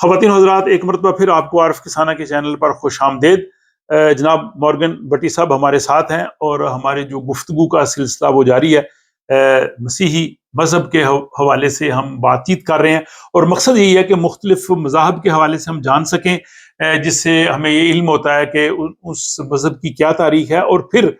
خواتین و حضرات، ایک مرتبہ پھر آپ کو عارف کسانہ کے چینل پر خوش آمدید۔ جناب مورگن بٹی صاحب ہمارے ساتھ ہیں اور ہمارے جو گفتگو کا سلسلہ وہ جاری ہے۔ مسیحی مذہب کے حوالے سے ہم بات چیت کر رہے ہیں اور مقصد یہی ہے کہ مختلف مذاہب کے حوالے سے ہم جان سکیں، جس سے ہمیں یہ علم ہوتا ہے کہ اس مذہب کی کیا تاریخ ہے، اور پھر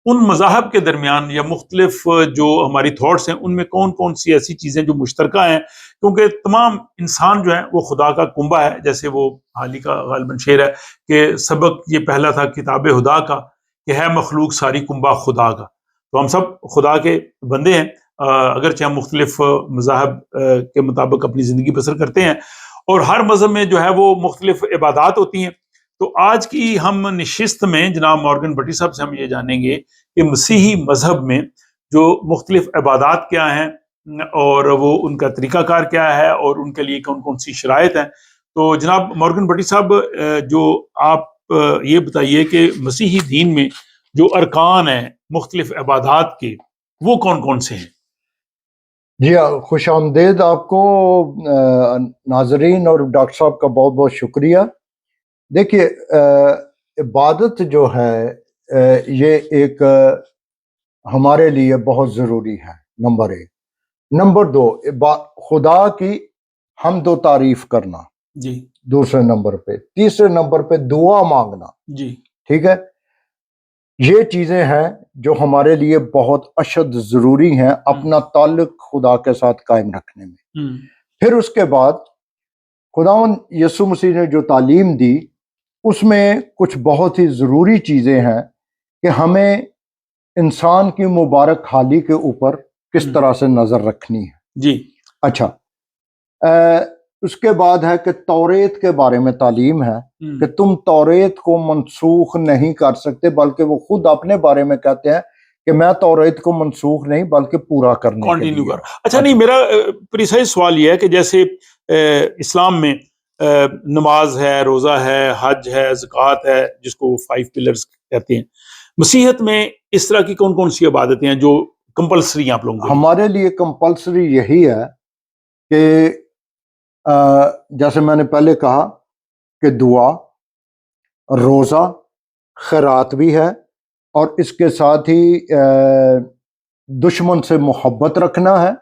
ان مذاہب کے درمیان یا مختلف جو ہماری تھاٹس ہیں ان میں کون کون سی ایسی چیزیں جو مشترکہ ہیں، کیونکہ تمام انسان جو ہیں وہ خدا کا کنبہ ہے، جیسے وہ حالی کا غالباً شعر ہے کہ سبق یہ پہلا تھا کتاب خدا کا کہ ہے مخلوق ساری کنبہ خدا کا۔ تو ہم سب خدا کے بندے ہیں، اگرچہ ہم مختلف مذاہب کے مطابق اپنی زندگی بسر کرتے ہیں، اور ہر مذہب میں جو ہے وہ مختلف عبادات ہوتی ہیں۔ تو آج کی ہم نشست میں جناب مورگن بٹی صاحب سے ہم یہ جانیں گے کہ مسیحی مذہب میں جو مختلف عبادات کیا ہیں اور وہ ان کا طریقہ کار کیا ہے اور ان کے لیے کون کون سی شرائط ہیں۔ تو جناب مورگن بٹی صاحب، جو آپ یہ بتائیے کہ مسیحی دین میں جو ارکان ہیں مختلف عبادات کے، وہ کون کون سے ہیں؟ جی خوش آمدید آپ کو ناظرین، اور ڈاکٹر صاحب کا بہت بہت شکریہ۔ دیکھیے، عبادت جو ہے یہ ایک ہمارے لیے بہت ضروری ہے، نمبر ایک۔ نمبر دو، خدا کی حمد و تعریف کرنا جی، دوسرے نمبر پہ۔ تیسرے نمبر پہ دعا مانگنا۔ جی، ٹھیک ہے، یہ چیزیں ہیں جو ہمارے لیے بہت اشد ضروری ہیں اپنا تعلق خدا کے ساتھ قائم رکھنے میں۔ پھر اس کے بعد خداوند یسوع مسیح نے جو تعلیم دی اس میں کچھ بہت ہی ضروری چیزیں ہیں کہ ہمیں انسان کی مبارک حالی کے اوپر کس طرح سے نظر رکھنی ہے۔ جی، اچھا، اس کے بعد ہے کہ توریت کے بارے میں تعلیم ہے کہ تم توریت کو منسوخ نہیں کر سکتے، بلکہ وہ خود اپنے بارے میں کہتے ہیں کہ میں توریت کو منسوخ نہیں بلکہ پورا کرنے کے لیے۔ اچھا، نہیں، میرا پریسائز سوال یہ ہے کہ جیسے اسلام میں نماز ہے، روزہ ہے، حج ہے، زکوٰۃ ہے، جس کو 5 پلرز کہتے ہیں، مسیحیت میں اس طرح کی کون کون سی عبادتیں ہیں جو کمپلسری ہیں آپ لوگوں کے؟ ہمارے لیے کمپلسری یہی ہے کہ جیسے میں نے پہلے کہا کہ دعا، روزہ، خیرات بھی ہے، اور اس کے ساتھ ہی دشمن سے محبت رکھنا ہے۔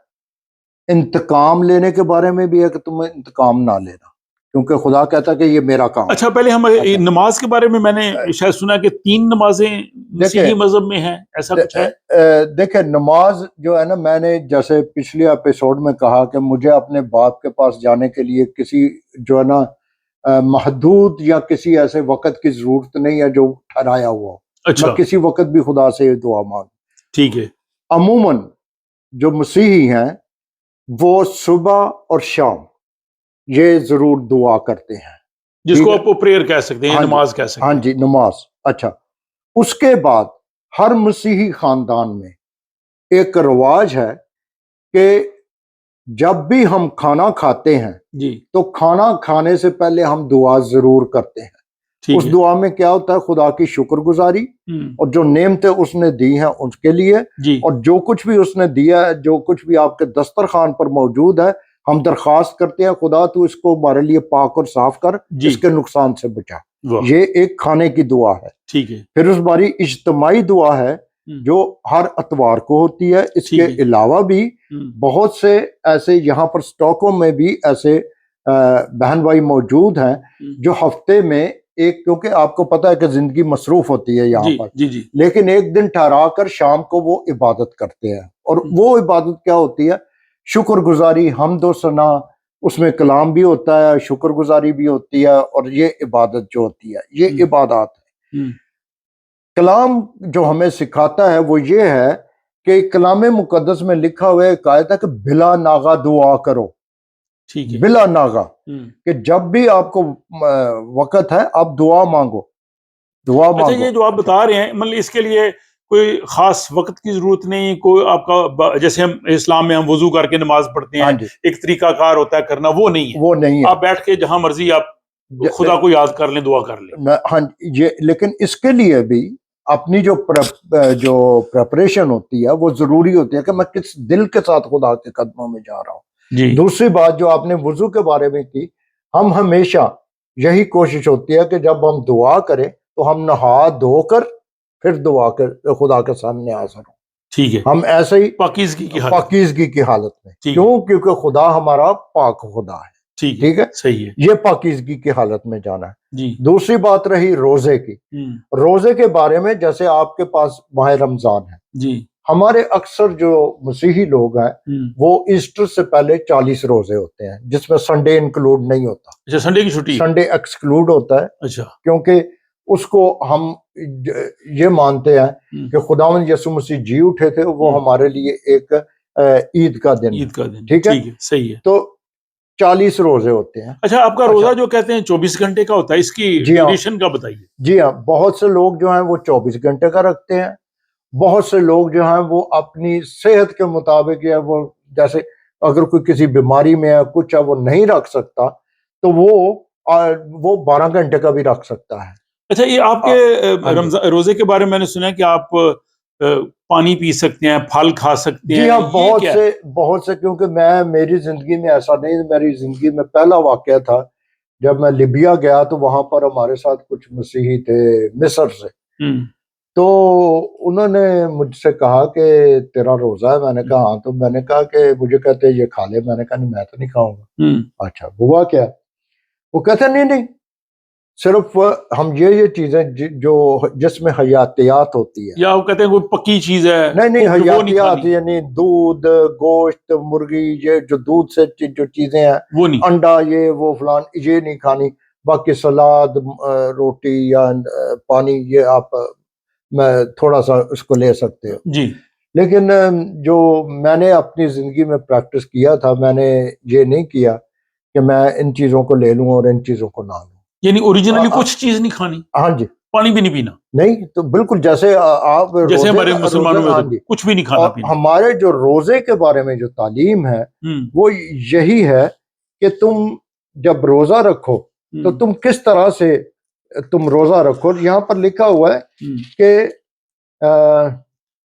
انتقام لینے کے بارے میں بھی ہے کہ تمہیں انتقام نہ لینا، کیونکہ خدا کہتا ہے کہ یہ میرا کام۔ اچھا، پہلے ہم نماز کے بارے میں نے شاید سنا کہ 3 نمازیں مسیحی مذہب میں ہیں، ایسا کچھ ہے؟ دیکھیں، نماز جو ہے نا، میں نے جیسے پچھلے ایپیسوڈ میں کہا کہ مجھے اپنے باپ کے پاس جانے کے لیے کسی جو ہے نا محدود یا کسی ایسے وقت کی ضرورت نہیں ہے جو ٹھہرایا ہوا ہو۔ اچھا، میں کسی وقت بھی خدا سے دعا مانگ۔ ٹھیک ہے۔ عموماً جو مسیحی ہیں وہ صبح اور شام یہ ضرور دعا کرتے ہیں، جس کو آپ پریئر کہہ سکتے ہیں، نماز کہہ سکتے ہیں۔ ہاں جی، نماز۔ اچھا، اس کے بعد ہر مسیحی خاندان میں ایک رواج ہے کہ جب بھی ہم کھانا کھاتے ہیں جی، تو کھانا کھانے سے پہلے ہم دعا ضرور کرتے ہیں۔ اس دعا میں کیا ہوتا ہے؟ خدا کی شکر گزاری اور جو نعمتیں اس نے دی ہیں اس کے لیے، اور جو کچھ بھی اس نے دیا ہے، جو کچھ بھی آپ کے دسترخوان پر موجود ہے، ہم درخواست کرتے ہیں خدا تو اس کو ہمارے لیے پاک اور صاف کر، اس کے نقصان سے بچا۔ یہ ایک کھانے کی دعا ہے۔ ٹھیک ہے۔ پھر اس باری اجتماعی دعا ہے جو ہر اتوار کو ہوتی ہے۔ اس کے علاوہ بھی بہت سے ایسے یہاں پر اسٹاکوں میں بھی ایسے بہن بھائی موجود ہیں جو ہفتے میں ایک، کیونکہ آپ کو پتہ ہے کہ زندگی مصروف ہوتی ہے یہاں پر، لیکن ایک دن ٹھہرا کر شام کو وہ عبادت کرتے ہیں۔ اور وہ عبادت کیا ہوتی ہے؟ شکر گزاری، حمد و ثنا، اس میں کلام بھی ہوتا ہے، شکر گزاری بھی ہوتی ہے، اور یہ عبادت جو ہوتی ہے یہ عبادات ہے۔ کلام جو ہمیں سکھاتا ہے وہ یہ ہے کہ کلام مقدس میں لکھا ہوا ہے، آیت ہے کہ بلا ناغہ دعا کرو۔ ٹھیک ہے، بلا ناغہ، کہ جب بھی آپ کو وقت ہے آپ دعا مانگو، دعا مانگو۔ اچھا، یہ جو آپ بتا رہے ہیں، مطلب اس کے لیے کوئی خاص وقت کی ضرورت نہیں، کوئی آپ کا جیسے ہم اسلام میں ہم وضو کر کے نماز پڑھتے ہیں، ایک طریقہ کار ہوتا ہے کرنا، وہ نہیں ہے؟ وہ نہیں ہے، آپ بیٹھ کے جہاں مرضی آپ خدا کو یاد کر لیں، دعا کر لیں۔ ہاں، یہ لیکن اس کے لیے بھی اپنی جو پریپریشن ہوتی ہے وہ ضروری ہوتی ہے کہ میں کس دل کے ساتھ خدا کے قدموں میں جا رہا ہوں۔ دوسری بات جو آپ نے وضو کے بارے میں کی، ہم ہمیشہ یہی کوشش ہوتی ہے کہ جب ہم دعا کریں تو ہم نہا دھو کر پھر دعا کر خدا کے سامنے آ سکیں. ٹھیک ہے, ہم ایسے ہی پاکیزگی کی حالت. پاکیزگی کی حالت میں. ٹھیک ہے. کیوں؟ کیونکہ خدا ہمارا پاک خدا ہے. ٹھیک ہے, صحیح ہے. یہ پاکیزگی کی حالت میں جانا ہے. جی. دوسری بات رہی روزے کی. روزے کے بارے میں جیسے آپ کے پاس ماہ رمضان ہے, جی, ہمارے اکثر جو مسیحی لوگ ہیں وہ ایسٹر سے پہلے 40 روزے ہوتے ہیں جس میں سنڈے انکلوڈ نہیں ہوتا. اچھا, سنڈے کی چھٹی. سنڈے ایکسکلوڈ ہوتا ہے. اچھا. کیونکہ اس کو ہم یہ مانتے ہیں کہ خداوند یسوع مسیح جی اٹھے تھے, وہ ہمارے لیے ایک عید کا دن. عید کا دن. ٹھیک ہے, صحیح ہے. تو 40 روزے ہوتے ہیں. اچھا, آپ کا روزہ جو کہتے ہیں 24 گھنٹے کا ہوتا ہے, اس کی ڈیوریشن کا بتائیے. جی ہاں, بہت سے لوگ جو ہیں وہ 24 گھنٹے کا رکھتے ہیں. بہت سے لوگ جو ہیں وہ اپنی صحت کے مطابق ہے, وہ جیسے اگر کوئی کسی بیماری میں ہے کچھ ہے وہ نہیں رکھ سکتا تو وہ 12 گھنٹے کا بھی رکھ سکتا ہے. اچھا, یہ آپ کے روزے کے بارے میں میں نے سنا ہے کہ آپ پانی پی سکتے ہیں, پھل کھا سکتے ہیں. جی ہاں, بہت سے کیونکہ میری زندگی میں ایسا نہیں. میری زندگی میں پہلا واقعہ تھا جب میں لیبیا گیا تو وہاں پر ہمارے ساتھ کچھ مسیحی تھے مصر سے. تو انہوں نے مجھ سے کہا کہ تیرا روزہ ہے. میں نے کہا ہاں. تو میں نے کہا کہ مجھے کہتے یہ کھا لے. میں نے کہا نہیں, میں تو نہیں کھاؤں گا. اچھا, ہوا کیا؟ وہ کہتے نہیں, صرف ہم یہ چیزیں جو جس میں حیاتیات ہوتی ہے, یا وہ کہتے ہیں کوئی پکی چیز ہے. نہیں, حیاتیات یعنی دودھ, گوشت, مرغی, یہ جو دودھ سے جو چیزیں ہیں, وہ نہیں, انڈا, یہ وہ فلان, یہ نہیں کھانی. باقی سلاد, روٹی یا پانی, یہ آپ میں تھوڑا سا اس کو لے سکتے ہو. جی. لیکن جو میں نے اپنی زندگی میں پریکٹس کیا تھا, میں نے یہ نہیں کیا کہ میں ان چیزوں کو لے لوں اور ان چیزوں کو نہ لوں. یعنی اوریجنلی کچھ چیز نہیں کھانی. ہاں جی. پانی بھی نہیں پینا. نہیں, تو بالکل جیسے آپ جیسے ہمارے مسلمانوں میں کچھ بھی نہیں کھانا پینا. ہمارے جو روزے کے بارے میں جو تعلیم ہے وہ یہی ہے کہ تم جب روزہ رکھو تو تم کس طرح سے تم روزہ رکھو. یہاں پر لکھا ہوا ہے کہ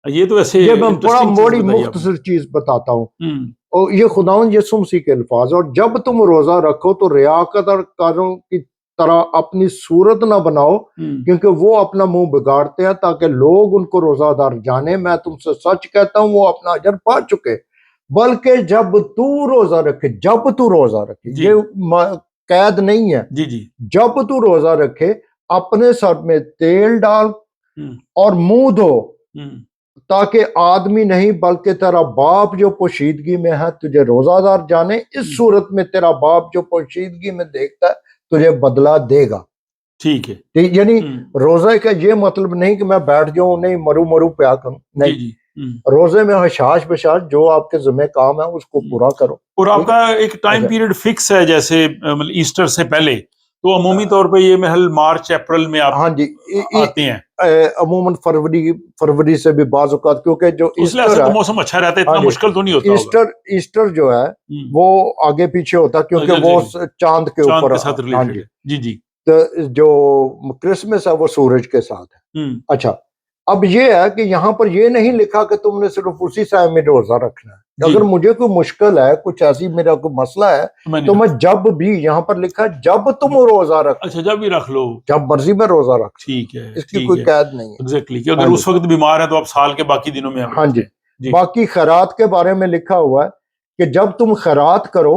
یہ تو ایسے یہ میں بڑا موڑی مختصر چیز بتاتا ہوں, اور یہ خداوند یسوع مسیح کے الفاظ. اور جب تم روزہ رکھو تو ریاکاروں کی طرح اپنی صورت نہ بناؤ, کیونکہ وہ اپنا منہ بگاڑتے ہیں تاکہ لوگ ان کو روزہ دار جانے. میں تم سے سچ کہتا ہوں وہ اپنا اجر پا چکے. بلکہ جب تو روزہ رکھے, یہ قید نہیں ہے. جب تو روزہ رکھے اپنے سر میں تیل ڈال اور منہ دھو, تاکہ آدمی نہیں بلکہ تیرا باپ جو پوشیدگی میں ہے تجھے روزہ دار جانے. اس صورت میں تیرا باپ جو پوشیدگی میں دیکھتا ہے تجھے بدلہ دے گا. ٹھیک ہے. یعنی روزہ کا یہ مطلب نہیں کہ میں بیٹھ جاؤں, نہیں مرو پیا کروں, نہیں. روزے میں حشاش بشاش جو آپ کے ذمہ کام ہے اس کو پورا کرو. اور آپ کا ایک ٹائم پیریڈ فکس ہے, جیسے ایسٹر سے پہلے تو عمومی طور پہ یہ محل مارچ اپریل میں آپ ہاں جی آتے ہیں, عموماً فروری سے بھی بعض اوقات, کیونکہ جو ایسٹر ہے موسم اچھا رہتا ہے, اتنا مشکل تو نہیں ہوتا. ایسٹر جو ہے وہ آگے پیچھے ہوتا کیونکہ وہ چاند کے اوپر. جی جی. تو جو کرسمس ہے وہ سورج کے ساتھ ہے. اچھا, اب یہ ہے کہ یہاں پر یہ نہیں لکھا کہ تم نے صرف اسی ٹائم میں روزہ رکھنا ہے. اگر مجھے کوئی مشکل ہے, کچھ ایسی میرا کوئی مسئلہ ہے تو میں جب بھی, یہاں پر لکھا ہے جب تم روزہ رکھ. اچھا, جب بھی رکھ لو, جب مرضی میں روزہ رکھ. ٹھیک ہے, اس کی کوئی قید نہیں ہے. ایگزیکٹلی, کہ اگر اس وقت بیمار ہے تو آپ سال کے باقی دنوں میں. ہاں جی. باقی خیرات کے بارے میں لکھا ہوا ہے کہ جب تم خیرات کرو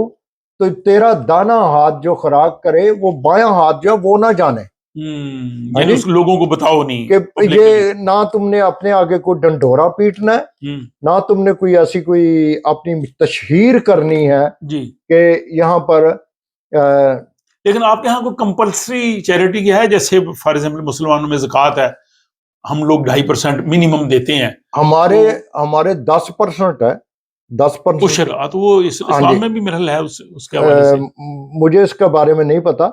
تو تیرا دانا ہاتھ جو خیرات کرے وہ بایاں ہاتھ جو وہ نہ جانے. یعنی اس لوگوں کو بتاؤ نہیں کہ یہ نہ تم نے اپنے آگے کوئی ڈنڈورا پیٹنا ہے, نہ تم نے کوئی ایسی کوئی اپنی تشہیر کرنی ہے کہ یہاں پر. لیکن آپ کے یہاں کوئی کمپلسری چیریٹی کیا ہے, جیسے فار ایگزامپل مسلمانوں میں زکوٰۃ ہے, ہم لوگ 2.5% منیمم دیتے ہیں. ہمارے 10% ہے, 10%. تو وہ اسلام میں بھی محل ہے اس کے حوالے سے مجھے اس کے بارے میں نہیں پتا.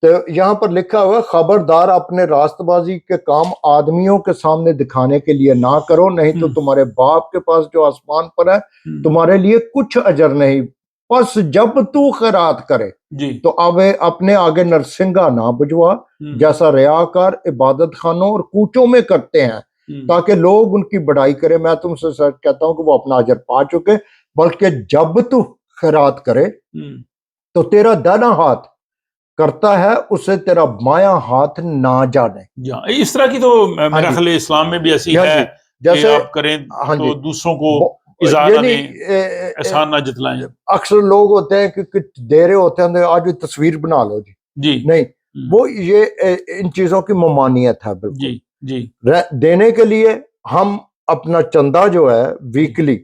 تو یہاں پر لکھا ہوا ہے خبردار اپنے راست بازی کے کام آدمیوں کے سامنے دکھانے کے لیے نہ کرو, نہیں تو تمہارے باپ کے پاس جو آسمان پر ہے تمہارے لیے کچھ اجر نہیں. پس جب تو خیرات کرے تو اب اپنے آگے نرسنگا نہ بجوا, جیسا ریاکار عبادت خانوں اور کوچوں میں کرتے ہیں, تاکہ لوگ ان کی بڑائی کرے. میں تم سے سچ کہتا ہوں کہ وہ اپنا اجر پا چکے. بلکہ جب تو خیرات کرے تو تیرا دانا ہاتھ کرتا ہے اسے تیرا بایاں ہاتھ نہ جانے. اس طرح کی تو میرا خیال ہے اسلام میں بھی ایسی ہے کہ جیسے آپ کریں تو دوسروں کو ایذا نہ دیں، احسان نہ جتلائیں. اکثر لوگ ہوتے ہیں کہ دے رہے ہوتے ہیں آج تصویر بنا لو جی، نہیں، وہ یہ ان چیزوں کی ممانعت ہے بالکل. جی دینے کے لیے ہم اپنا چندہ جو ہے ویکلی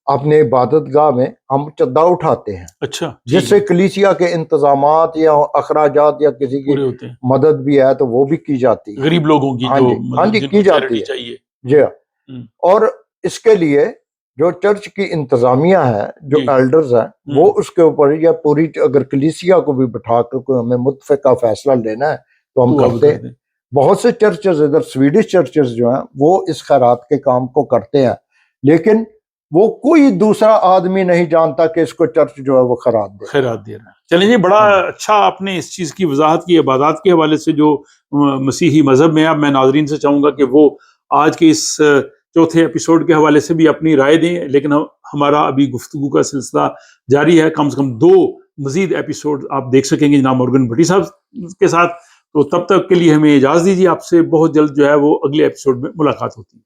اپنے عبادت گاہ میں ہم چندہ اٹھاتے ہیں. اچھا. جس سے کلیسیا کے انتظامات یا اخراجات یا کسی کی مدد بھی ہے تو وہ بھی کی جاتی ہے، غریب لوگوں کی. ہاں جی کی جاتی ہے جی. اور اس کے لیے جو چرچ کی انتظامیہ ہے، جو ایلڈرز ہیں، وہ اس کے اوپر یا پوری اگر کلیسیا کو بھی بٹھا کر کوئی ہمیں متفقہ فیصلہ لینا ہے تو ہم کرتے ہیں. بہت سے چرچز ادھر سویڈش چرچز جو ہیں وہ اس خیرات کے کام کو کرتے ہیں، لیکن وہ کوئی دوسرا آدمی نہیں جانتا کہ اس کو چرچ جو ہے وہ خیرات دے رہا ہے. چلیں جی، بڑا اچھا آپ نے اس چیز کی وضاحت کی. عبادات کے حوالے سے جو مسیحی مذہب میں، اب میں ناظرین سے چاہوں گا کہ وہ آج کے اس چوتھے ایپیسوڈ کے حوالے سے بھی اپنی رائے دیں، لیکن ہمارا ابھی گفتگو کا سلسلہ جاری ہے. کم سے کم 2 مزید ایپیسوڈ آپ دیکھ سکیں گے جناب مورگن بھٹی صاحب کے ساتھ. تو تب تک کے لیے ہمیں اجازت دیجیے، آپ سے بہت جلد جو ہے وہ اگلے ایپیسوڈ میں ملاقات ہوتی ہے.